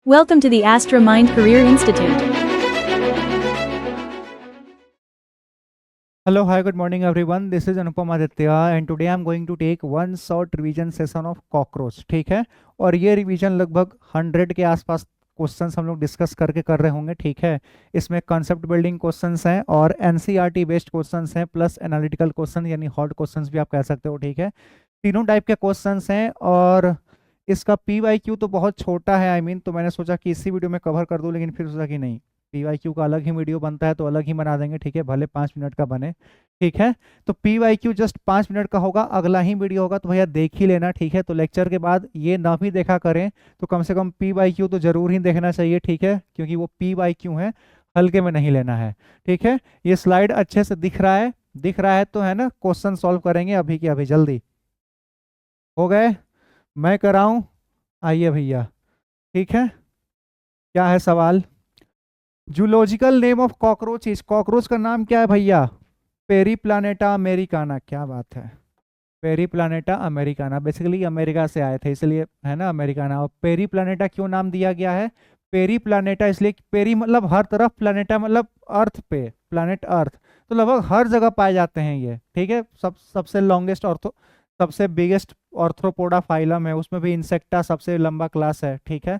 Welcome to the Astra Mind Career Institute. Hello, hi, good morning everyone. This is Anupam Aditya and today I'm going to take one short revision session of cockroach. ठीक है, और ये revision लगभग 100 के आसपास questions हम लोग discuss करके कर रहे होंगे. ठीक है, इसमें कंसेप्ट बिल्डिंग क्वेश्चंस हैं और एनसीईआरटी बेस्ड क्वेश्चंस हैं प्लस एनालिटिकल क्वेश्चन यानी हॉट क्वेश्चंस भी आप कह सकते हो. ठीक है, तीनों टाइप के क्वेश्चंस हैं और इसका पीवाईक्यू तो बहुत छोटा है. तो मैंने सोचा कि इसी वीडियो में कवर कर दूं, लेकिन फिर सोचा कि नहीं, पीवाईक्यू का अलग ही वीडियो बनता है तो अलग ही बना देंगे. ठीक है, भले 5 मिनट का बने. ठीक है, तो पीवाईक्यू जस्ट 5 मिनट का होगा, अगला ही वीडियो होगा तो भैया देख ही लेना. ठीक है, तो लेक्चर के बाद ये ना भी देखा करें तो कम से कम पीवाईक्यू तो जरूर ही देखना चाहिए. ठीक है, क्योंकि वो पीवाईक्यू है, हल्के में नहीं लेना है. ठीक है, ये स्लाइड अच्छे से दिख रहा है तो है ना. क्वेश्चन सॉल्व करेंगे अभी के अभी, जल्दी हो गए. मैं कराऊं, आइए भैया. ठीक है, क्या है सवाल? Zoological name of cockroach. Cockroach का नाम क्या है भैया? पेरीप्लानेटा अमेरिकाना. क्या बात है, पेरीप्लानेटा अमेरिकाना. बेसिकली अमेरिका से आए थे इसलिए है ना अमेरिकाना. और पेरीप्लानेटा क्यों नाम दिया गया है? पेरीप्लानेटा इसलिए, पेरी मतलब हर तरफ, प्लानेटा मतलब अर्थ पे, प्लानेट अर्थ, तो लगभग हर जगह पाए जाते हैं ये. ठीक है, सबसे लॉन्गेस्ट सबसे बिगेस्ट ऑर्थ्रोपोडा फाइलम है, उसमें भी इंसेक्टा सबसे लंबा क्लास है. ठीक है,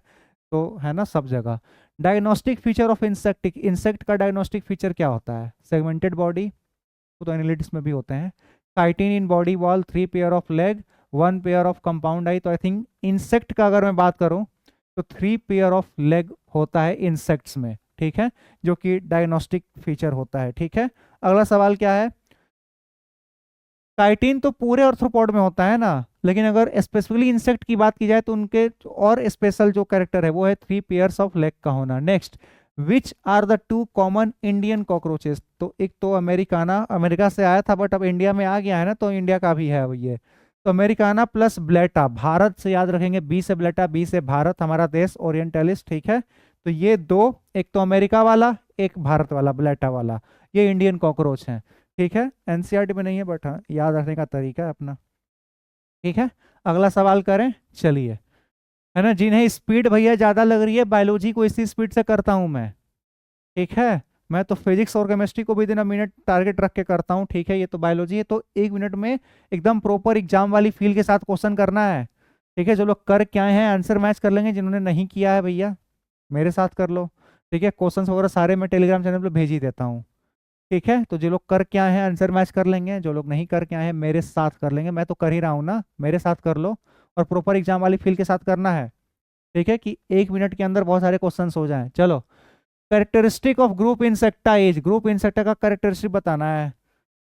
तो है ना सब जगह. डायग्नोस्टिक फीचर ऑफ इंसेक्ट का डायग्नोस्टिक फीचर क्या होता है? सेगमेंटेड बॉडी, वो तो एनालिटिक्स में भी होते हैं. Chitin in body wall, 3 pair of leg, 1 pair of compound eye. तो आई थिंक इंसेक्ट का अगर मैं बात करूं तो 3 पेयर ऑफ लेग होता है इंसेक्ट्स में. ठीक है, जो कि डायग्नोस्टिक फीचर होता है. ठीक है, अगला सवाल क्या है? काइटिन तो पूरे ऑर्थ्रोपोड में होता है ना, लेकिन अगर स्पेसिफिकली इंसेक्ट की बात की जाए तो उनके और स्पेशल जो कैरेक्टर है वो है 3 पेयर्स ऑफ लेग का होना. Next, which are the 2 common Indian cockroaches. तो एक तो अमेरिकाना, अमेरिका से आया था बट अब इंडिया में आ गया है ना, तो इंडिया का भी है वो ये. तो अमेरिकाना प्लस ब्लेटा, भारत से याद रखेंगे, बी से ब्लेटा, बी से भारत, हमारा देश ओरिएंटलिस्ट. ठीक है, तो ये दो, एक तो अमेरिका वाला, एक भारत वाला ब्लेटा वाला, ये इंडियन कॉकरोच हैं. ठीक है, एनसीईआरटी में नहीं है बट हाँ याद रखने का तरीका है अपना. ठीक है, अगला सवाल करें, चलिए. है ना, जिन्हें स्पीड भैया ज़्यादा लग रही है, बायोलॉजी को इसी स्पीड से करता हूँ मैं. ठीक है, मैं तो फिजिक्स और केमिस्ट्री को भी दिन मिनट टारगेट रख के करता हूँ. ठीक है, ये तो बायोलॉजी है तो 1 मिनट में एकदम प्रॉपर एग्जाम वाली फील के साथ क्वेश्चन करना है. ठीक है, जो लोग कर क्या हैं आंसर मैच कर लेंगे, जिन्होंने नहीं किया है भैया मेरे साथ कर लो. ठीक है, क्वेश्चन वगैरह सारे मैं टेलीग्राम चैनल पर भेज ही देता हूँ. ठीक है, तो जो लोग कर क्या है आंसर मैच कर लेंगे, जो लोग नहीं कर क्या है मेरे साथ कर लेंगे. मैं तो कर ही रहा हूँ ना, मेरे साथ कर लो और प्रॉपर एग्जाम वाली फील के साथ करना है. ठीक है, कि 1 मिनट के अंदर बहुत सारे क्वेश्चंस हो जाएं. चलो, characteristic of group Insecta as. Group Insecta का कैरेक्टरिस्टिक बताना है.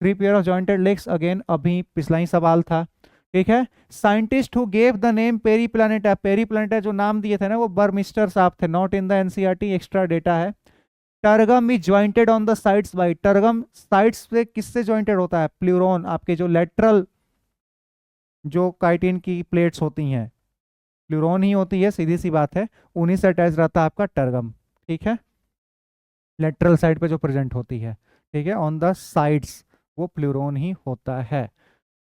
3 pair of jointed legs, again अभी पिछला ही सवाल था. ठीक है, scientist who gave the name Periplaneta. Periplaneta जो नाम दिए थे ना वो बर्मिस्टर साहब थे, not in the NCERT, extra data है. Tergum is jointed on the sides by. Tergum sides पे किससे ज्वाइंटेड होता है? प्लूरोन, आपके जो लेटरल जो काइटिन की प्लेट्स होती हैं प्लूरोन ही होती है, सीधी सी बात है, उन्हीं से अटैच रहता है आपका टर्गम. ठीक है, लेटरल साइड पे जो प्रेजेंट होती है. ठीक है, ऑन द साइड्स वो प्लूरोन ही होता है.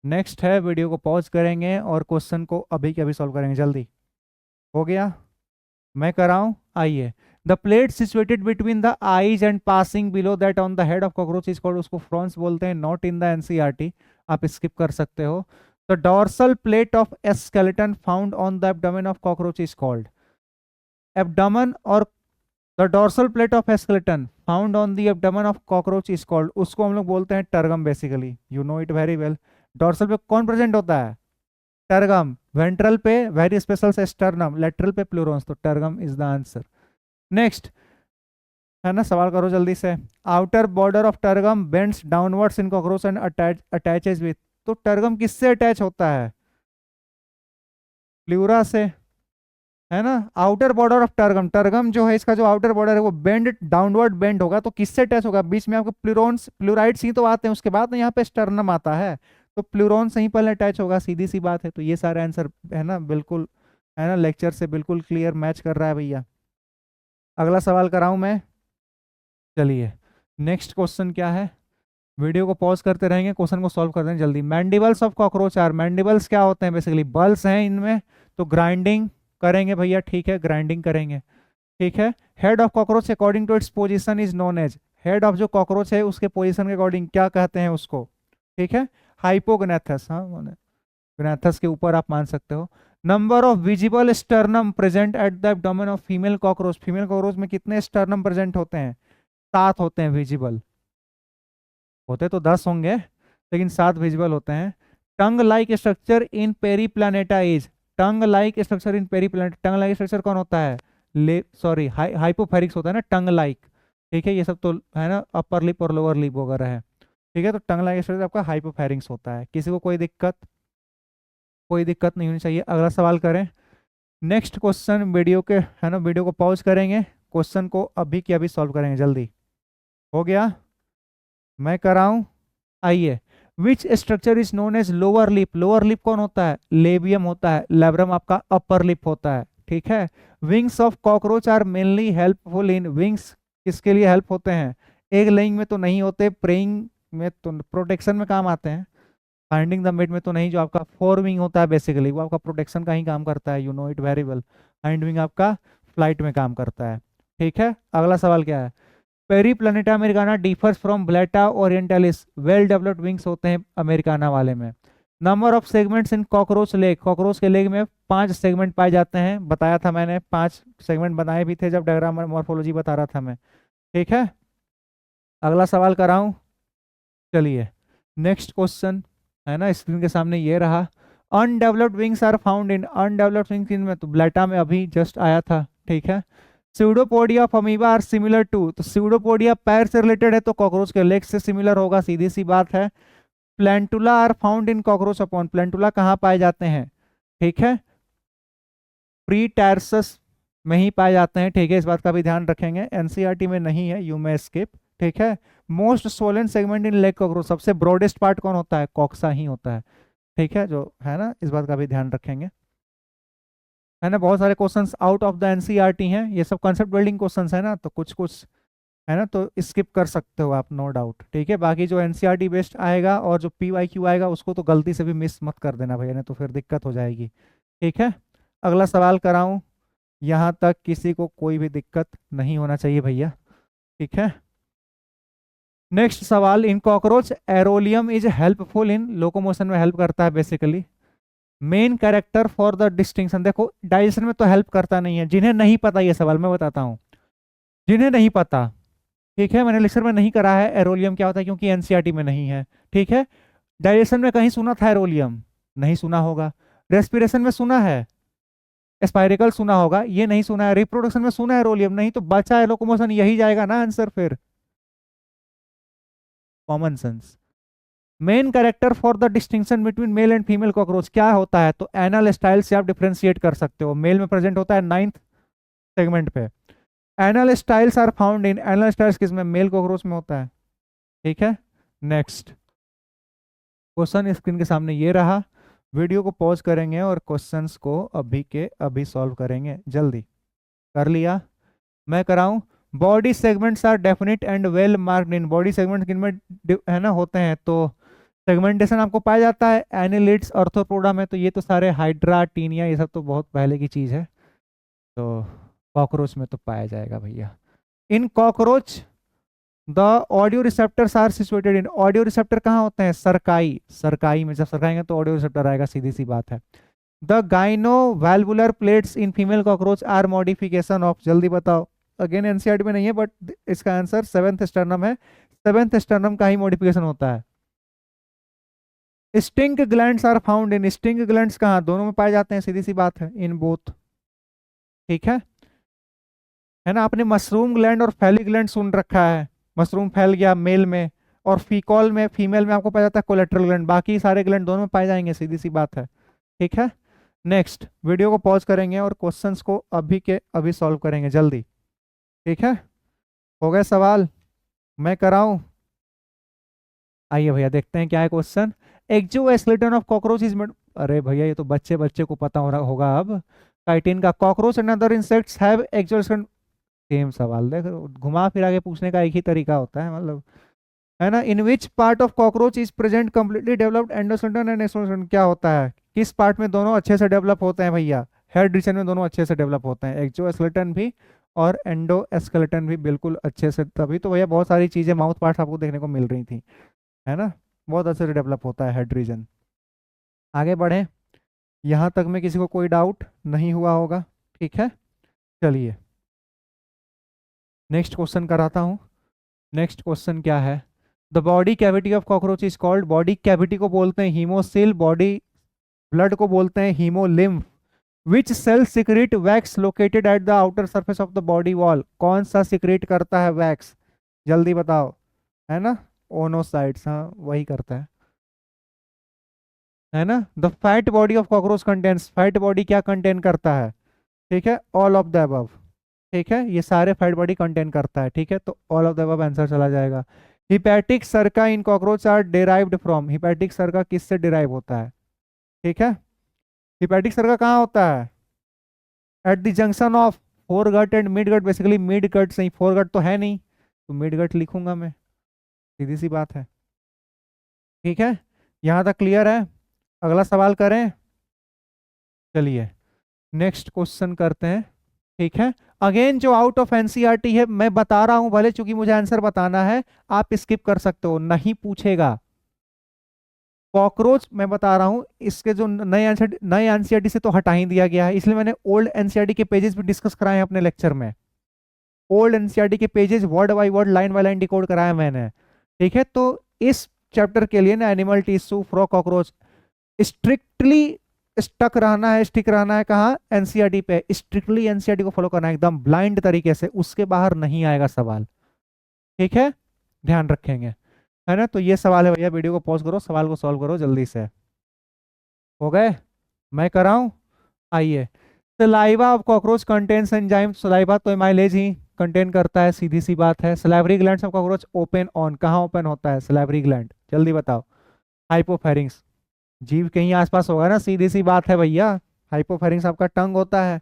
नेक्स्ट है, वीडियो को पॉज करेंगे और क्वेश्चन को अभी के अभी सॉल्व करेंगे. जल्दी हो गया, मैं कराऊं, आइए. The plate situated between the eyes and passing below that on the head of cockroach is called, उसको फ्रॉन्स बोलते हैं, नॉट इन द एनसीईआरटी, आप स्किप कर सकते हो. The dorsal plate of a skeleton found on the abdomen of cockroach is called. Abdomen और the dorsal plate of a skeleton found on the abdomen of cockroach is called, उसको हम लोग बोलते हैं tergum. Basically you know it very well. Dorsal पे कौन present होता है? टर्गम. वेंट्रल पे वेरी स्पेशल से स्टर्नम, लेटरल पे प्लूरोन्स, तो tergum is the answer. Next है ना, सवाल करो जल्दी से. Outer border of tergum bends downwards in cockroach and attaches with. तो टर्गम किससे अटैच होता है? प्लूरा से, है ना. Outer border of tergum, tergum जो है इसका जो आउटर बॉर्डर है वो बेंड, डाउनवर्ड बेंड होगा, तो किससे अटैच होगा? बीच में आपको प्लूरोन्स, प्लूराइड्स ही तो आते हैं, उसके बाद ना यहाँ पे स्टर्नम आता है, तो प्लूरोन से ही पहले अटैच होगा, सीधी सी बात है. तो ये सारे आंसर है ना बिल्कुल, है ना, लेक्चर से बिल्कुल क्लियर मैच कर रहा है भैया. अगला सवाल कराऊं मैं, चलिए. नेक्स्ट क्वेश्चन क्या है? वीडियो को पॉज करते रहेंगे, क्वेश्चन को सॉल्व कर दें जल्दी. Mandibles of cockroach are. Mandibles क्या होते हैं? बेसिकली बल्स हैं इनमें, तो ग्राइंडिंग करेंगे भैया. ठीक है, ग्राइंडिंग करेंगे. ठीक है। Head of cockroach according to its position is known as, head of जो कॉकरोच है उसके पोजीशन के अकॉर्डिंग क्या कहते हैं उसको, ठीक है, हाइपोगनेथस। हाँ, गनेथस के ऊपर आप मान सकते हो। Number of visible sternum present at the abdomen of female cockroach, female cockroach में कितने स्टर्नम प्रेजेंट होते हैं, 7 होते हैं विजिबल, होते तो 10 होंगे लेकिन 7 विजिबल होते हैं। Tongue like structure in पेरीप्लानेटा is, tongue like structure in पेरीप्लानेटा, tongue like structure कौन होता है, ले सॉरी हाइपोफेरिक्स होता है ना टंग लाइक, ठीक है, ये सब तो है ना अपर लिप और लोअर लिप वगैरह है, ठीक है, तो टंग लाइक स्ट्रक्चर आपका हाइपोफेरिक्स होता है। किसी को कोई दिक्कत, कोई दिक्कत नहीं होनी चाहिए। अगला सवाल करें। नेक्स्ट क्वेश्चन वीडियो के है ना, वीडियो को पॉज करेंगे, क्वेश्चन को अभी के अभी सॉल्व करेंगे जल्दी। हो गया, मैं कराऊं, आइए। Which structure is known as lower lip, lower lip कौन होता है, लेबियम होता है, लेब्रम आपका अपर लिप होता है, ठीक है। Wings of cockroach are mainly helpful in, wings किसके लिए हेल्प होते हैं, एग लेइंग में तो नहीं होते, प्रेइंग में तो, प्रोटेक्शन में काम आते हैं, फाइंडिंग द मेट में तो नहीं, जो आपका फोर विंग होता है बेसिकली वो आपका प्रोटेक्शन का ही काम करता है, you know it very well. Hind wing आपका फ्लाइट में काम करता है, ठीक है। अगला सवाल क्या है, Periplaneta americana differs from Blatta orientalis, well developed wings होते हैं अमेरिकाना वाले में। Number of segments in cockroach leg, cockroach के लेग में 5 सेगमेंट पाए जाते हैं, बताया था मैंने, 5 सेगमेंट बनाए भी थे जब डायग्राम मॉर्फोलॉजी बता रहा था मैं, ठीक है। अगला सवाल कराऊं, चलिए। नेक्स्ट क्वेश्चन है ना स्क्रीन के सामने ये रहा। Undeveloped wings are found in, undeveloped wings इनमें तो ब्लैटा में अभी जस्ट आया था, ठीक है। Pseudopodia of amoeba are similar to, तो स्यूडोपोडिया पैर से रिलेटेड है तो कॉकरोच के लेग से सिमिलर होगा, सीधी सी बात है। Plantula are found in cockroach upon, plantula कहाँ पाए जाते हैं, ठीक है, प्री टायरसस में ही पाए जाते हैं, ठीक है, इस बात का भी ध्यान रखेंगे, एनसीईआरटी में नहीं है, यू मे स्किप, ठीक है। Most Solan segment in leg cockroach, सबसे ब्रॉडेस्ट पार्ट कौन होता है, कॉक्सा ही होता है, ठीक है, जो है ना इस बात का भी ध्यान रखेंगे, है ना। बहुत सारे questions out of the NCERT हैं, ये सब कंसेप्ट बिल्डिंग क्वेश्चंस है ना, तो कुछ कुछ है ना तो स्किप कर सकते हो आप, नो डाउट, ठीक है। बाकी जो एनसीईआरटी बेस्ड आएगा और जो पीवाईक्यू आएगा उसको तो गलती से भी मिस मत कर देना भैया, नहीं तो फिर दिक्कत हो जाएगी, ठीक है। अगला सवाल कराऊं, यहाँ तक किसी को कोई भी दिक्कत नहीं होना चाहिए भैया, ठीक है। नेक्स्ट सवाल, in cockroach arolium is helpful in locomotion में हेल्प करता है basically. Main character for the distinction, देखो डाइजेशन में तो हेल्प करता नहीं है, जिन्हें नहीं पता ये सवाल मैं बताता हूँ, जिन्हें नहीं पता, ठीक है, मैंने लेक्चर में नहीं करा है एरोलियम क्या होता है क्योंकि एनसीईआरटी में नहीं है, ठीक है। डाइजेशन में कहीं सुना था एरोलियम, नहीं सुना होगा। रेस्पिरेशन में सुना है, स्पाइरिकल सुना होगा, ये नहीं सुना है। रिप्रोडक्शन में सुना है एरोलियम, नहीं, तो बचा है लोकोमोशन, यही जाएगा ना आंसर फिर, common sense. Main character for the distinction between male and female cockroach क्या होता है, तो एनल स्टाइल से आप डिफ्रेंशिएट कर सकते हो, मेल में प्रेजेंट होता है 9th सेगमेंट पे। Anal styles are found in, anal styles किसमें, मेल कॉकरोच में होता है, ठीक है। नेक्स्ट क्वेश्चन स्क्रीन के सामने ये रहा, वीडियो को पॉज करेंगे और क्वेश्चंस को अभी के अभी सॉल्व करेंगे, जल्दी कर लिया, मैं कराऊं। Body segments are definite and well marked in, body segment किनमें है ना होते हैं, तो सेगमेंटेशन आपको पाया जाता है एनिलिड्स ऑर्थोपोडा में, तो ये तो सारे हाइड्रा टीनिया ये सब तो बहुत पहले की चीज़ है, तो कॉकरोच में तो पाया जाएगा भैया। In cockroach the audio receptors are situated in, audio receptor कहाँ होते हैं, सरकाई, सरकाई में जब सरकाएंगे तो ऑडियो रिसेप्टर आएगा, सीधी सी बात है। The gyno valvular plates in female cockroach are modification of, जल्दी बताओ, अगेन एनसीईआरटी में नहीं है बट इसका आंसर 7th स्टर्नम है, 7th स्टर्नम का ही मॉडिफिकेशन होता है। Sting glands are found in, sting glands कहाँ, दोनों में पाए जाते हैं, सीधी सी बात है, इन बोथ, ठीक है ना। आपने मशरूम ग्लैंड और फैली ग्लैंड सुन रखा है, मशरूम फैल गया मेल में, और फीकॉल में फीमेल में आपको पाया जाता है कोलेट्रल ग्लैंड, बाकी सारे ग्लैंड दोनों में पाए जाएंगे, सीधी सी बात है, ठीक है। नेक्स्ट वीडियो को पॉज करेंगे और क्वेश्चंस को अभी के अभी सॉल्व करेंगे जल्दी, ठीक है। हो गए सवाल, मैं कराऊं, आइए भैया देखते हैं क्या है question. Exoskeleton of cockroach is made, अरे भैया ये तो बच्चे बच्चे को पता होगा अब, काइटिन का, cockroach and other insects have exoskeleton, same सवाल देख, घुमा फिरा के पूछने का एक ही तरीका होता है, मतलब है ना। In which part of cockroach is present completely developed endoskeleton and exoskeleton, क्या होता है, किस पार्ट में दोनों अच्छे से डेवलप होते हैं भैया, हेड रीजन में दोनों अच्छे से डेवलप होते हैं, एक्सोस्केलेटन भी और एंडोस्केलेटन भी बिल्कुल अच्छे से, तभी तो भैया बहुत सारी चीज़ें माउथ पार्ट्स आपको देखने को मिल रही थी, है ना। बहुत अच्छे से डेवलप होता है हेड रीजन। आगे बढ़े, यहाँ तक में किसी को कोई डाउट नहीं हुआ होगा, ठीक है। चलिए नेक्स्ट क्वेश्चन कराता हूँ। नेक्स्ट क्वेश्चन क्या है? The body cavity of cockroach is called, body cavity को बोलते हैं हीमोसिल, बॉडी ब्लड को बोलते हैं haemolymph. Which cell secrete wax located at the outer surface of the body wall, कौन सा सिक्रेट करता है वैक्स, जल्दी बताओ, है ना। ओनोसाइट्स, हाँ वही करता है ना। The fat body of cockroach contains, fat body क्या कंटेन करता है, ठीक है, ऑल ऑफ द अबव, ठीक है, ये सारे फैट बॉडी कंटेन करता है, ठीक है, तो all of the above answer चला जाएगा। हिपैटिक सर्का in cockroach are derived from, hepatic सर्का किससे डिराइव होता है, ठीक है। हिपैटिक सर्का कहाँ होता है? At the junction of foregut and midgut, basically midgut से ही, फोर गट तो है नहीं तो मिड गट लिखूंगा मैं, सीधी सी बात है, ठीक है। यहाँ तक क्लियर है? अगला सवाल करें, चलिए नेक्स्ट क्वेश्चन करते हैं, ठीक है। अगेन जो आउट ऑफ एनसीईआरटी है मैं बता रहा हूं, भले चूंकि मुझे आंसर बताना है, आप स्किप कर सकते हो, नहीं पूछेगा। कॉकरोच मैं बता रहा हूं, इसके जो नए एनसीईआरटी से तो हटा ही दिया गया है, इसलिए मैंने ओल्ड एनसीईआरटी के पेजेस भी डिस्कस कराए हैं अपने लेक्चर में। ओल्ड एनसीईआरटी के pages word by word, line by line decode कराया मैंने, ठीक है। तो इस चैप्टर के लिए ना animal tissue from cockroach strictly stuck रहना है, स्टिक रहना है कहाँ? एनसीईआरटी पे, स्ट्रिक्टली एनसीईआरटी को फॉलो करना है एकदम ब्लाइंड तरीके से, उसके बाहर नहीं आएगा सवाल, ठीक है, ध्यान रखेंगे, है ना। तो ये सवाल है भैया, वीडियो को पॉज करो, सवाल को सॉल्व करो जल्दी से। हो गए? मैं कराऊं? आइए। Saliva of cockroach contains enzyme, saliva तो माइलेज ही कंटेन करता है, सीधी सी बात है। Salivary glands of cockroach open on, कहाँ ओपन होता है सलाइवरी ग्लैंड, जल्दी बताओ। हाइपोफेरिंग्स, जीभ कहीं आसपास होगा ना, सीधी सी बात है भैया। हाइपोफेरिंग्स आपका टंग होता है,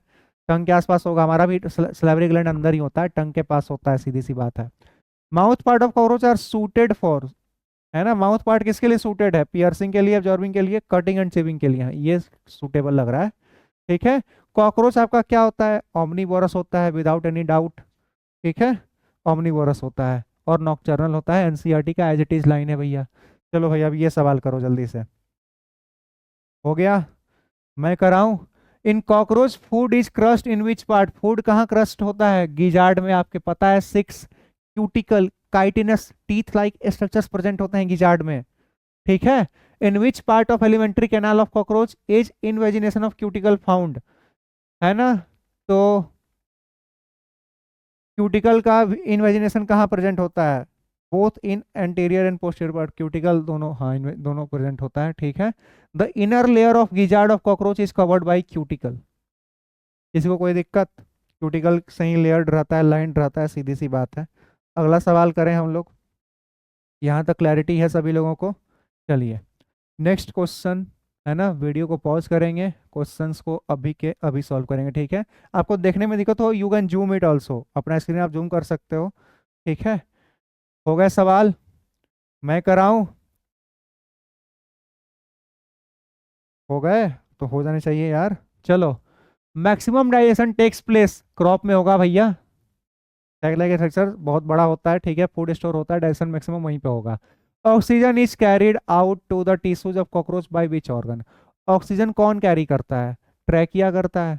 टंग के आसपास होगा, हमारा भी सलाइवरी ग्लैंड अंदर ही होता है, टंग के पास होता है, सीधी सी बात है। Mouth part of cockroach are suited for, है ना, माउथ पार्ट किसके लिए सूटेड है? पियर्सिंग के लिए, ऑब्जॉर्बिंग के लिए, कटिंग एंड शेविंग के लिए, ये सूटेबल लग रहा है, ठीक है। कॉकरोच आपका क्या होता है? ऑमनीवोरस होता है, विदाउट एनी डाउट, ठीक है, ऑमनीवोरस होता है और नॉकटर्नल होता है, एनसीईआरटी का एज इट इज लाइन है भैया। चलो भैया अब ये सवाल करो जल्दी से। हो गया? मैं कराऊं? In cockroach food is crushed in which part, food कहाँ क्रस्ट होता है? गिजार्ड में, आपके पता है 6 cuticle chitinous teeth like structures present होते हैं गिजार्ड में, ठीक है। In which part of alimentary canal of cockroach is invagination of cuticle found, है ना। तो क्यूटिकल का इन्वेजिनेशन कहाँ प्रेजेंट होता है? Both in anterior and posterior part, cuticle दोनों, हाँ दोनों प्रेजेंट होता है, ठीक है। The inner layer of gizzard of cockroach is covered by cuticle, किसी को कोई दिक्कत? क्यूटिकल सही लेयर्ड रहता है, लाइन रहता है, सीधी सी बात है। अगला सवाल करें हम लोग, यहाँ तक क्लैरिटी है सभी लोगों को? चलिए नेक्स्ट क्वेश्चन, है ना, वीडियो को पॉज करेंगे, क्वेश्चंस को अभी के अभी सॉल्व करेंगे, ठीक है। आपको देखने में दिक्कत हो, you can zoom it also, अपना स्क्रीन आप जूम कर सकते हो, ठीक है। हो गए सवाल? मैं कराऊं? हो गए? तो हो जाने चाहिए यार। चलो, maximum digestion takes place crop में होगा भैया, टैग लाइक स्ट्रक्चर बहुत बड़ा होता है, ठीक है, फूड स्टोर होता है, डाइजेशन मैक्सिमम वहीं पे होगा। Oxygen is carried out to the tissues of cockroach by which organ, oxygen कौन कैरी करता है? ट्रैकिया करता है,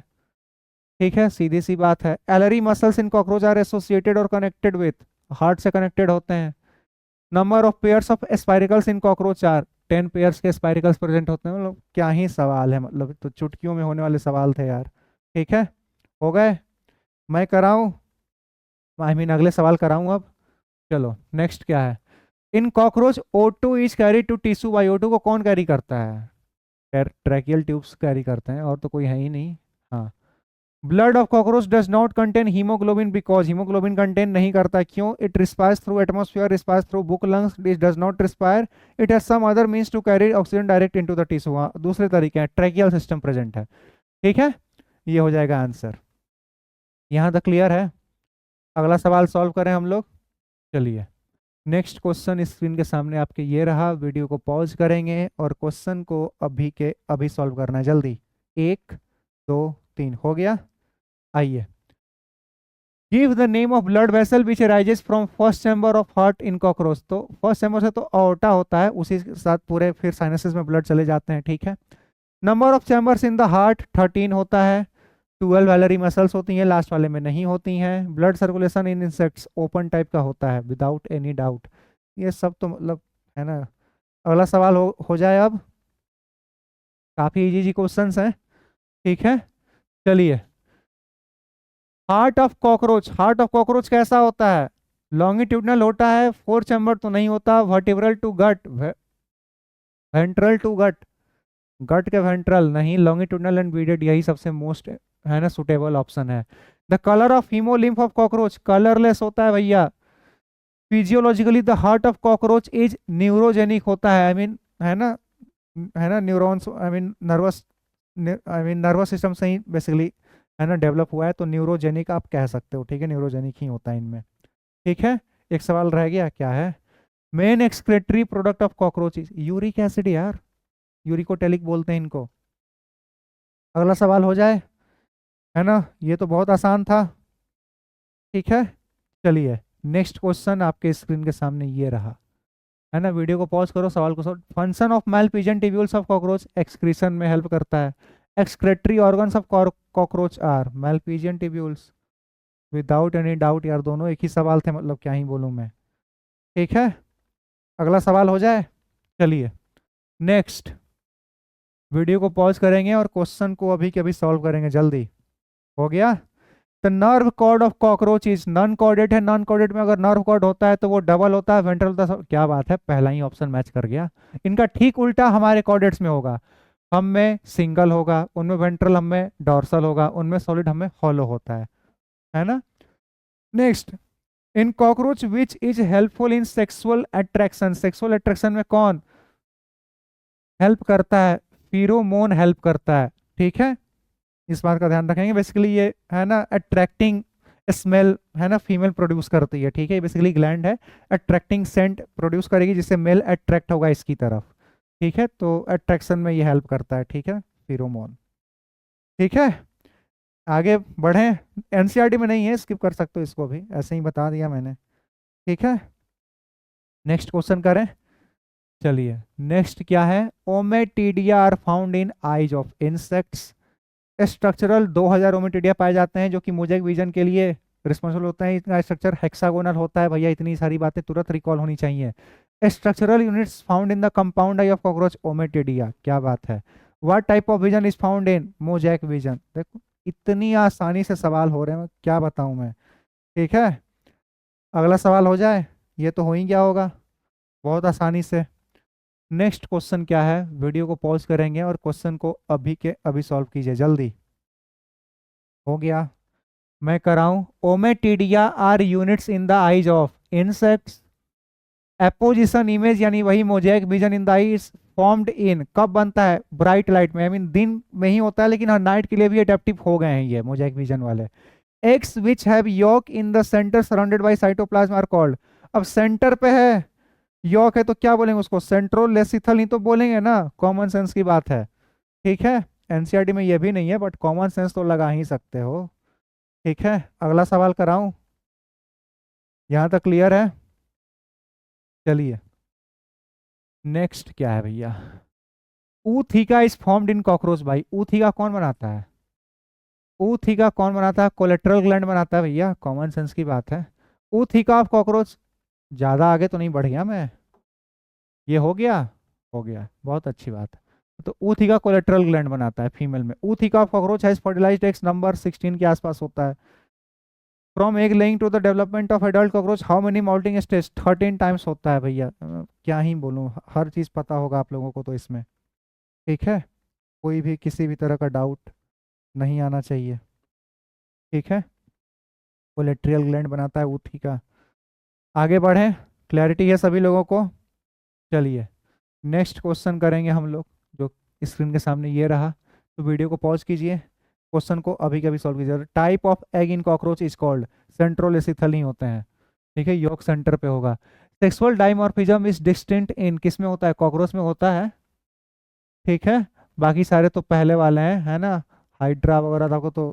ठीक है, सीधी सी बात है। Alary muscles in cockroach are associated और कनेक्टेड विथ, हार्ट से कनेक्टेड होते हैं। Number of pairs of spiracles in cockroach are, 10 pairs के स्पाइरिकल्स प्रेजेंट होते हैं, मतलब क्या ही सवाल है, मतलब तो चुटकियों में होने वाले सवाल थे यार, ठीक है। हो गए? मैं कराऊं? आई मीन अगले सवाल कराऊं अब। चलो नेक्स्ट क्या है? In cockroach O2 is carry to tissue by, O2 को कौन कैरी करता है? ट्रैकियल ट्यूब्स कैरी करते हैं, और तो कोई है ही नहीं, हाँ। Blood of cockroach does not contain haemoglobin because, haemoglobin contain नहीं करता, क्यों? It respires through atmosphere, respires through book lungs, it does not respire, it has some other means to carry oxygen direct into the tissue, दूसरे तरीके हैं, tracheal system present है, ठीक है, ये हो जाएगा आंसर। यहाँ तक क्लियर है? अगला सवाल सॉल्व करें हम लोग, चलिए। नेक्स्ट क्वेश्चन स्क्रीन के सामने आपके ये रहा, वीडियो को पॉज करेंगे और क्वेश्चन को अभी के अभी सॉल्व करना है, जल्दी। 1 2 3 हो गया? आइए। Give the name of blood vessel which rises from first chamber of heart in cockroach. तो फर्स्ट चैम्बर से तो अओर्टा होता है, उसी के साथ पूरे फिर साइनसेस में ब्लड चले जाते हैं, ठीक है। Number of chambers in the heart 13 होता है। 12 वैलरी मसल्स होती हैं, लास्ट वाले में नहीं होती हैं। ब्लड सर्कुलेशन इन इंसेक्ट्स ओपन टाइप का होता है विदाउट एनी डाउट। ये सब तो मतलब है ना। अगला सवाल हो जाए अब। काफी इजी क्वेश्चंस हैं, ठीक है। चलिए, हार्ट ऑफ कॉकरोच कैसा होता है? लॉन्गिट्यूडनल होता है, 4 चैम्बर तो नहीं होता। Vertebral to gut, ventral to gut, gut के वेंट्रल नहीं, लॉन्गिट्यूडनल एंड बीडेड, यही सबसे मोस्ट है ना सुटेबल ऑप्शन है। The colour of haemolymph of cockroach colourless होता है भैया। Physiologically the heart of cockroach is neurogenic होता है, आई मीन है ना neurons, I mean nervous system से ही बेसिकली है ना डेवलप हुआ है, तो न्यूरोजेनिक आप कह सकते हो, ठीक है। न्यूरोजेनिक ही होता है इनमें, ठीक है। एक सवाल रह गया, क्या है? Main excretory product of cockroach uric acid यार, यूरिकोटेलिक बोलते हैं इनको। अगला सवाल हो जाए, है ना। ये तो बहुत आसान था, ठीक है। चलिए, नेक्स्ट क्वेश्चन आपके स्क्रीन के सामने ये रहा, है ना। वीडियो को पॉज करो, सवाल को solve. Function of Malpighian tubules of cockroach excretion में हेल्प करता है। Excretory organs of cockroach are Malpighian tubules, without any doubt यार, दोनों एक ही सवाल थे, मतलब क्या ही बोलूं मैं, ठीक है। अगला सवाल हो जाए, चलिए नेक्स्ट। वीडियो को पॉज करेंगे और क्वेश्चन को अभी के अभी सॉल्व करेंगे, जल्दी। हो गया। The nerve cord of cockroach is non corded है। नॉन कॉर्डेड में अगर नर्व कॉर्ड होता है तो वो डबल होता है, वेंट्रल होता है। क्या बात है, पहला ही ऑप्शन मैच कर गया। इनका ठीक उल्टा हमारे कॉर्डेट्स में होगा। हम में सिंगल होगा, उनमें वेंट्रल, हम में डॉर्सल होगा, उनमें सॉलिड, हमें हॉलो होता है ना। Next, in cockroach which is helpful in sexual attraction. Sexual attraction में कौन हेल्प करता है? फिरोमोन हेल्प करता है, ठीक है। इस बात का ध्यान रखेंगे। बेसिकली ये है ना अट्रैक्टिंग स्मेल है ना फीमेल प्रोड्यूस करती है, ठीक है। बेसिकली ग्लैंड है, अट्रैक्टिंग सेंट प्रोड्यूस करेगी जिससे मेल अट्रैक्ट होगा इसकी तरफ, ठीक है। तो अट्रैक्शन में ये हेल्प करता है, ठीक है, फिरोमोन, ठीक है। आगे बढ़ें। एनसीईआरटी में नहीं है, स्किप कर सकते हो इसको भी, ऐसे ही बता दिया मैंने, ठीक है। नेक्स्ट क्वेश्चन करें, चलिए। नेक्स्ट क्या है? Ommatidia are found in eyes of insects. Structural 2000 ommatidia पाए जाते हैं जो कि मोजेक विजन के लिए रिस्पॉन्सिबल होता है। इनका स्ट्रक्चर हेक्सागोनल होता है भैया, इतनी सारी बातें तुरंत रिकॉल होनी चाहिए। Structural units found in the compound I of cockroach ommatidia, क्या बात है। What type of vision is found in mosaic vision. देखो इतनी आसानी से सवाल हो रहे हैं, क्या बताऊं मैं, ठीक है। अगला सवाल हो जाए, ये तो हो ही गया होगा बहुत आसानी से। नेक्स्ट क्वेश्चन क्या है? वीडियो को पॉज करेंगे और क्वेश्चन को अभी के अभी सॉल्व कीजिए, जल्दी। हो गया, मैं कराऊं। Ommatidia are units in the eyes of insects. Apposition image यानी वही mosaic vision in the eyes formed in, कब बनता है? ब्राइट लाइट में, आई मीन दिन में ही होता है, लेकिन हाँ नाइट के लिए भी एडेप्टिव हो गए हैं ये मोजेक विजन वाले। Eggs which have yolk in the centre surrounded by cytoplasm are called. अब सेंटर पे है, यॉक है, तो क्या बोलेंगे उसको? सेंट्रोलेसिथल ही तो बोलेंगे ना, कॉमन सेंस की बात है, ठीक है। एनसीईआरटी में ये भी नहीं है, बट कॉमन सेंस तो लगा ही सकते हो, ठीक है। अगला सवाल कराऊं, यहां तक क्लियर है? चलिए, नेक्स्ट क्या है भैया? ऊथिका इज फॉर्म्ड इन कॉकरोच भाई। ऊथिका कौन बनाता है? ऊथिका कौन बनाता है? कोलेट्रल ग्लैंड बनाता है भैया, कॉमन सेंस की बात है। ऊथिका ऑफ कॉकरोच, ज्यादा आगे तो नहीं बढ़ गया मैं, ये हो गया, हो गया, बहुत अच्छी बात है। तो ऊथिका कोलेट्रल ग्लैंड बनाता है फीमेल में। Ootheca of cockroach has fertilised eggs number 16 के आसपास होता है। From egg laying to the development of adult cockroach how many moulting stage? 13 times होता है भैया। क्या ही बोलूँ, हर चीज़ पता होगा आप लोगों को तो इसमें, ठीक है। कोई भी किसी भी तरह का डाउट नहीं आना चाहिए, ठीक है। कोलेट्रियल ग्लैंड बनाता है ऊथिका। आगे बढ़ें, क्लैरिटी है सभी लोगों को? चलिए, नेक्स्ट क्वेश्चन करेंगे हम लोग, जो स्क्रीन के सामने ये रहा। तो वीडियो को पॉज कीजिए, क्वेश्चन को अभी के अभी सॉल्व कीजिए। Type of egg in cockroach is called, centrolecithal ही होते हैं, ठीक है, यॉक सेंटर पे होगा। Sexual dimorphism is distinct in, किस में होता है? कॉकरोच में होता है, ठीक है। बाकी सारे तो पहले वाले हैं, है ना। हाइड्रा वगैरह को तो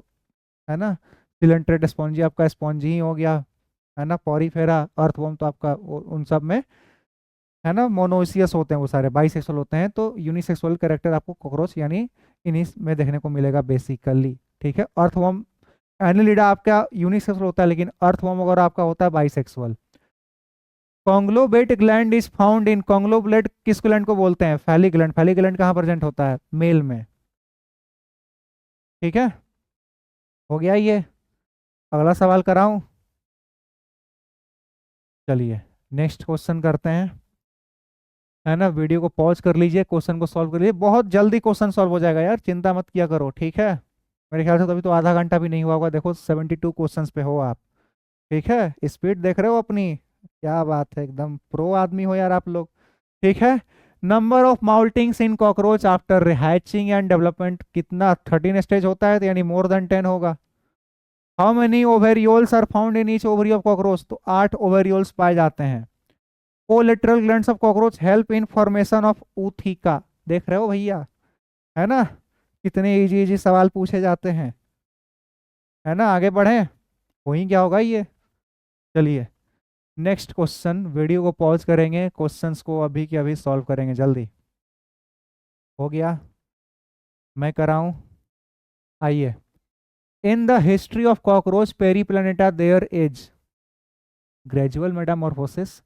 है ना सिलेंट्रेट स्पॉन्जी आपका स्पॉन्जी ही हो गया, है ना। पॉरीफेरा, अर्थवर्म तो आपका उन सब में, है ना, मोनोसियस होते हैं वो सारे, बाइसेक्सुअल होते हैं। तो यूनिसेक्सुअल कैरेक्टर आपको कॉकरोच यानी इन्हीं में देखने को मिलेगा बेसिकली, ठीक है। अर्थवर्म, एनिलिडा आपका यूनिसेक्सुअल होता है, लेकिन अर्थवर्म वगैरह आपका होता है bisexual. Conglobate gland is found in, conglobate किस ग्लैंड को बोलते हैं? Phallic gland. फैलिक ग्लैंड कहाँ प्रेजेंट होता है? मेल में, ठीक है। हो गया ये। अगला सवाल कराऊं? चलिए नेक्स्ट क्वेश्चन करते हैं, है ना। वीडियो को पॉज कर लीजिए, क्वेश्चन को सॉल्व कर लीजिए, बहुत जल्दी क्वेश्चन सॉल्व हो जाएगा यार, चिंता मत किया करो, ठीक है। मेरे ख्याल से तो अभी तो आधा घंटा भी नहीं हुआ होगा, देखो 72 क्वेश्चंस पे हो आप, ठीक है। स्पीड देख रहे हो अपनी, क्या बात है, एकदम प्रो आदमी हो यार आप लोग, ठीक है। Number of moultings in cockroach after hatching and development कितना? 13 स्टेज होता है, तो यानी मोर देन 10 होगा। How many ovarioles are found in each ovary of cockroach? तो 8 ओवेरियोल्स पाए जाते हैं। Collateral glands of cockroach help in formation of ootheca, देख रहे हो भैया, है ना। कितने इजी इजी सवाल पूछे जाते हैं, है ना। आगे बढ़े, वही क्या होगा ये। चलिए नेक्स्ट क्वेश्चन, वीडियो को पॉज करेंगे, क्वेश्चंस को अभी के अभी सॉल्व करेंगे जल्दी। हो गया, मैं कराऊं? आइए। In the history of cockroach Periplaneta there as, gradual metamorphosis.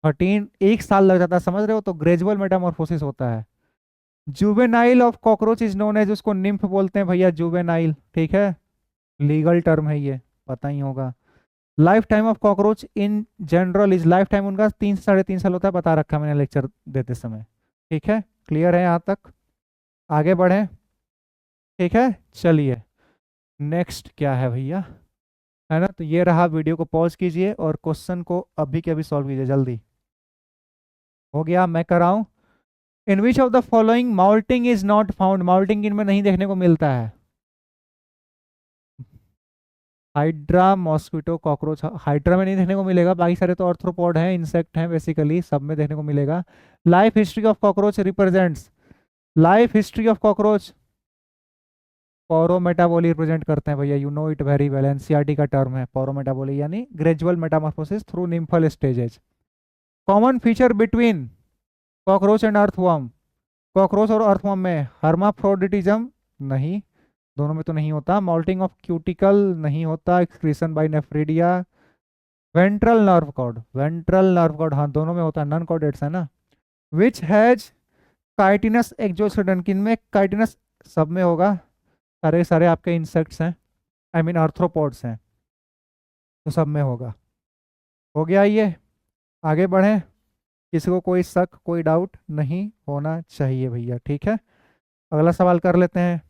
13 एक साल लग जाता है, समझ रहे हो, तो ग्रेजुअल मेटामॉर्फोसिस होता है। Juvenile of cockroach is known as, उसको निम्फ बोलते हैं भैया, जुवेनाइल, ठीक है। लीगल टर्म है ये, पता ही होगा। Life time of cockroach in general is, life time उनका 3 से 3.5 साल होता है, बता रखा मैंने लेक्चर देते समय, ठीक है। क्लियर है यहाँ तक? आगे बढ़े, ठीक है। चलिए नेक्स्ट क्या है भैया, है ना। तो ये रहा, वीडियो को पॉज कीजिए और क्वेश्चन को अभी के अभी सॉल्व कीजिए जल्दी। हो गया, मैं कराऊं? In which of the following moulting is not found, moulting इनमें नहीं देखने को मिलता है? हाइड्रा, मॉस्किटो, कॉकरोच, हाइड्रा में नहीं देखने को मिलेगा, बाकी सारे तो आर्थ्रोपॉड हैं, इंसेक्ट हैं, बेसिकली सब में देखने को मिलेगा। Life history of cockroach represents, life history of cockroach paurometaboly represent करते हैं भैया, you know it very well, NCERT का टर्म है पोरोमेटाबोली, यानी gradual metamorphosis through nymphal stages. Common feature between cockroach and earthworm, cockroach और earthworm में hermaphroditism नहीं, दोनों में तो नहीं होता। मॉल्टिंग ऑफ क्यूटिकल नहीं होता। Excretion by nephridia. Ventral nerve cord, ventral nerve cord हाँ दोनों में होता है, नॉन कॉर्डेट्स है ना। विच हैज काइटिनस एक्जोस्केलेटन, किन में काइटिनस? सब में होगा, सारे सारे आपके इंसेक्ट्स हैं, आई मीन आर्थ्रोपोड्स हैं, तो सब में होगा। हो गया ये, आगे बढ़ें। किसी को कोई शक कोई डाउट नहीं होना चाहिए भैया, ठीक है। अगला सवाल कर लेते हैं,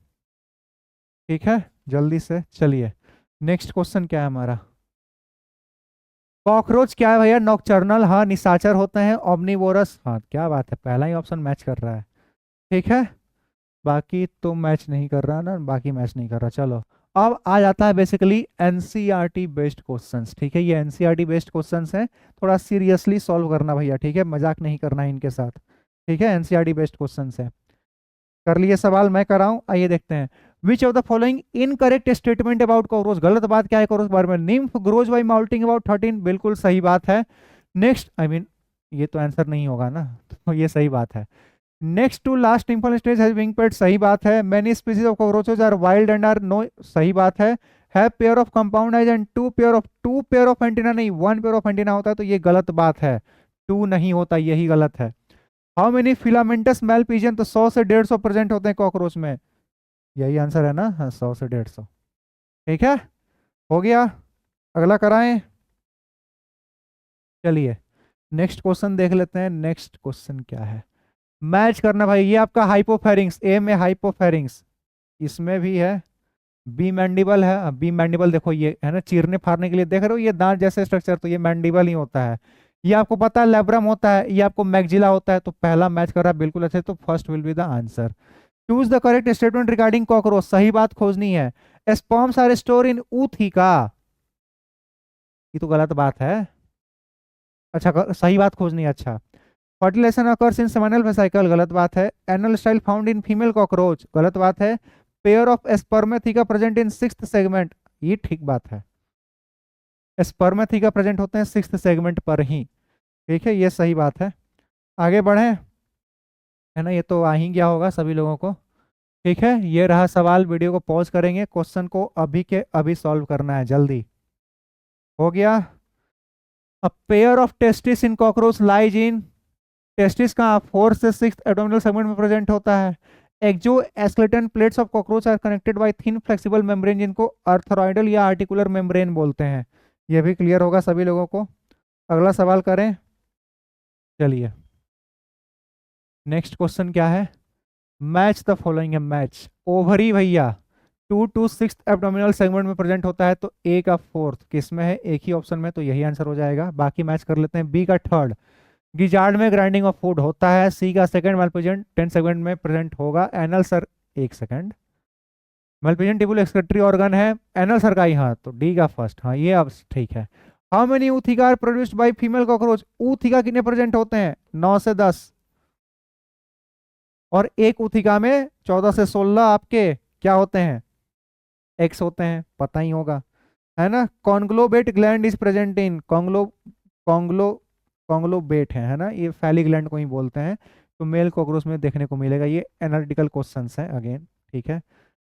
ठीक है, जल्दी से। चलिए नेक्स्ट क्वेश्चन क्या है हमारा? कॉकरोच क्या है भैया? नॉकटर्नल, हाँ निशाचर होते हैं। ओमनीवोरस, हाँ क्या बात है, पहला ही ऑप्शन मैच कर रहा है, ठीक है। बाकी तो मैच नहीं कर रहा ना, बाकी मैच नहीं कर रहा। चलो अब आ जाता है बेसिकली एनसीईआरटी बेस्ड क्वेश्चंस, ठीक है। ये एनसीईआरटी बेस्ड क्वेश्चंस हैं, थोड़ा सीरियसली सॉल्व करना भैया, ठीक है, मजाक नहीं करना है इनके साथ, ठीक है। एनसीईआरटी बेस्ड क्वेश्चंस है। कर लिए सवाल, मैं कराऊं? आइए देखते हैं। Which of the following incorrect statement about cockroach, गलत बात क्या है कॉकरोच के बारे में? Nymph grows by moulting about 13, बिल्कुल सही बात है। नेक्स्ट, आई मीन ये तो आंसर नहीं होगा ना, तो ये सही बात है। Next to last nymphal stage has wing pad, सही बात है। Many species of cockroaches are wild and are no, सही बात है। Have pair of compound eyes and two pair of antenna, नहीं 1 पेयर ऑफ एंटीना होता है, तो ये गलत बात है, 2 नहीं होता, यही गलत है। How many filaments male pigeon, तो 100 से 150 प्रेजेंट होते हैं कॉकरोच में, यही आंसर है ना, हाँ 100 से 150, ठीक है। हो गया, अगला कराएं। चलिए नेक्स्ट क्वेश्चन देख लेते हैं। नेक्स्ट क्वेश्चन क्या है? मैच करना भाई, ये आपका हाइपोफेरिंग्स, ए में हाइपोफेरिंग्स, इसमें भी है। बी मैंडिबल है, बी मैंडिबल देखो ये है ना, चीरने फाड़ने के लिए, देख रहे हो ये दांत जैसे स्ट्रक्चर, तो ये मैंडिबल ही होता है। ये आपको पता है लेब्रम होता है, ये आपको मैक्जिला होता है, तो पहला मैच कर रहा है बिल्कुल अच्छे, तो first will be the answer. Choose the correct statement regarding cockroach, सही बात खोजनी है। Sperms are store in ootheca, ये तो गलत बात है। अच्छा सही बात खोजनी है, अच्छा। Fertilization occurs in seminal vesicle, गलत बात है। Anal style found in female cockroach, गलत बात है। Pair of spermatheca present in 6th segment, ये ठीक बात है। स्पर्मेथिका प्रेजेंट होते हैं 6th सेगमेंट पर ही, ठीक है, ये सही बात है। आगे बढ़े, है ना, ये तो आ ही गया होगा सभी लोगों को। ठीक है, ये रहा सवाल, वीडियो को पॉज करेंगे, क्वेश्चन को अभी के अभी सॉल्व करना है, जल्दी। हो गया। A pair of testis in cockroach lies in, testis का 4th से 6th एब्डोमिनल सेगमेंट में प्रेजेंट होता है। Exoskeleton plates of cockroach are connected by thin flexible membrane, जिनको अर्थराइडल या आर्टिकुलर मेम्ब्रेन बोलते हैं। यह भी क्लियर होगा सभी लोगों को। अगला सवाल करें, चलिए। नेक्स्ट क्वेश्चन क्या है, मैच द फॉलोइंग है, मैच। ओवरी भैया 2 to 6th एब्डोमिनल सेगमेंट में प्रेजेंट होता है, तो ए का 4th किस में है, एक ही ऑप्शन में, तो यही आंसर हो जाएगा। बाकी मैच कर लेते हैं। बी का 3rd गिजार्ड में ग्राइंडिंग ऑफ फूड होता है। सी का 2nd मैलपिजेंट 10 सेगमेंट में प्रेजेंट होगा। एनल सर, एक सेकंड, मैलपिजेंट टिबुल एक्सक्रीटरी ऑर्गन है, एनल सर का ही, हाँ, तो डी का 1st, हाँ ये अब ठीक है। How many ootheca are produced by female cockroach, ootheca कितने प्रेजेंट होते हैं, 9 से 10, और एक ऊथिका में 14 से 16 आपके क्या होते हैं, एक्स होते हैं, पता ही होगा, है ना। कॉन्ग्लोबेट ग्लैंड इज प्रेजेंट इन, कॉन्ग्लोबेट है ना, ये फैली ग्लैंड को ही बोलते हैं, तो मेल कॉकरोच में देखने को मिलेगा। ये एनालिटिकल क्वेश्चंस हैं अगेन, ठीक है,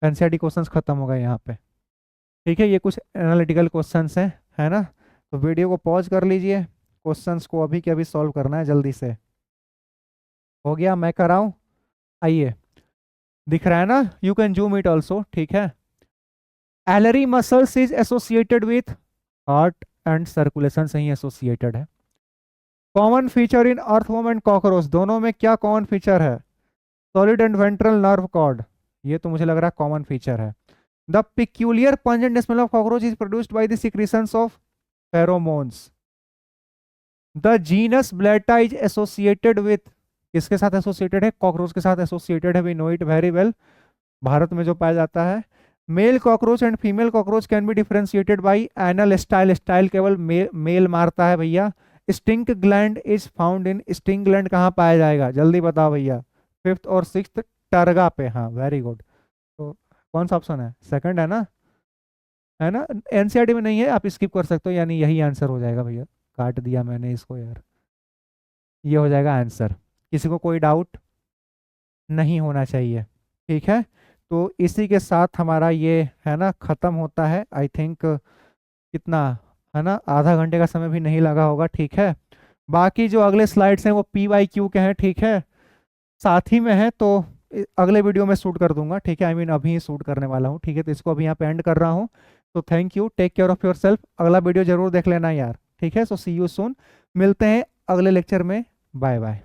एनसीईआरटी क्वेश्चंस खत्म हो गए यहाँ पे, ठीक है, ये कुछ एनालिटिकल क्वेश्चंस हैं, है ना। तो वीडियो को पॉज कर लीजिए, क्वेश्चंस को अभी के अभी सॉल्व करना है जल्दी से। हो गया, मैं कराऊं, आइए, दिख रहा है ना, you can zoom it also, ठीक है। Alary muscles is associated with heart and circulation से ही एसोसिएटेड है। Common feature in earthworm and cockroach, दोनों में क्या कॉमन फीचर है, solid and ventral nerve cord, ये तो मुझे लग रहा है कॉमन फीचर है। The peculiar pungent smell of cockroach is produced by the secretions of pheromones. The genus Blatta is associated with, किसके साथ एसोसिएटेड है, कॉकरोच के साथ एसोसिएटेड है, we know it very well, Bharat में जो पाया जाता है। Male cockroach and female cockroach can be differentiated by anal style, style केवल मेल मारता है भैया। Sting gland is found in, sting gland कहाँ पाया जाएगा, जल्दी बताओ भैया, 5th और 6th टर्गा पे, हाँ वेरी गुड। तो कौन सा ऑप्शन है, 2nd है ना, एनसीईआरटी में नहीं है, आप स्किप कर सकते हो, यानी यही आंसर हो जाएगा भैया, काट दिया मैंने इसको यार, ये हो जाएगा आंसर, किसी को कोई डाउट नहीं होना चाहिए, ठीक है। तो इसी के साथ हमारा ये है ना ख़त्म होता है, आई थिंक कितना, है ना, आधा घंटे का समय भी नहीं लगा होगा, ठीक है। बाकी जो अगले स्लाइड्स हैं वो PYQ के हैं, ठीक है, साथ ही में है, तो अगले वीडियो में शूट कर दूंगा, ठीक है, आई मीन अभी शूट करने वाला हूँ, ठीक है, तो इसको अभी यहाँ पे एंड कर रहा हूँ। तो thank you, take care of yourself, अगला वीडियो जरूर देख लेना यार, ठीक है। सो सी यू सून, मिलते हैं अगले लेक्चर में, बाय बाय।